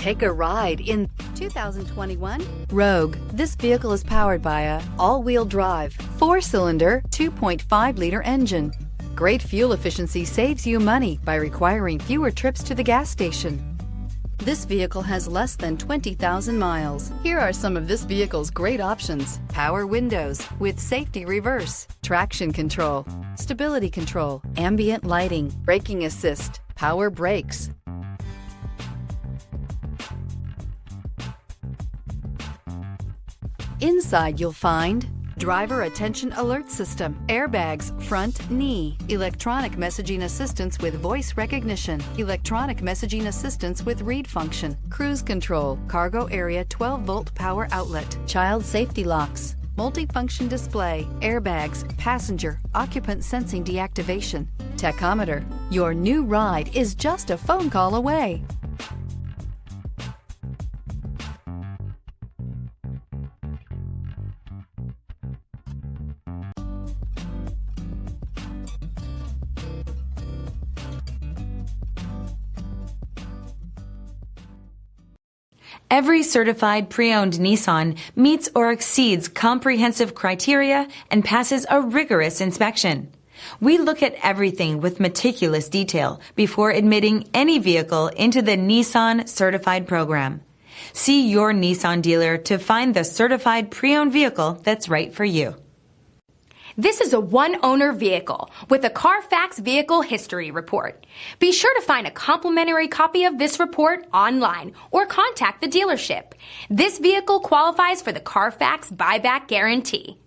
Take a ride in 2021 Rogue. This vehicle is powered by a all-wheel drive, 4-cylinder, 2.5-liter engine. Great fuel efficiency saves you money by requiring fewer trips to the gas station. This vehicle has less than 20,000 miles. Here are some of this vehicle's great options: power windows with safety reverse, traction control, stability control, ambient lighting, braking assist, power brakes. Inside you'll find driver attention alert system, airbags, front knee, electronic messaging assistance with voice recognition, electronic messaging assistance with read function, cruise control, cargo area 12-volt power outlet, child safety locks, multifunction display, airbags, passenger, occupant sensing deactivation, tachometer. Your new ride is just a phone call away. Every certified pre-owned Nissan meets or exceeds comprehensive criteria and passes a rigorous inspection. We look at everything with meticulous detail before admitting any vehicle into the Nissan Certified program. See your Nissan dealer to find the certified pre-owned vehicle that's right for you. This is a one-owner vehicle with a CARFAX Vehicle History Report. Be sure to find a complimentary copy of this report online or contact the dealership. This vehicle qualifies for the CARFAX Buyback Guarantee.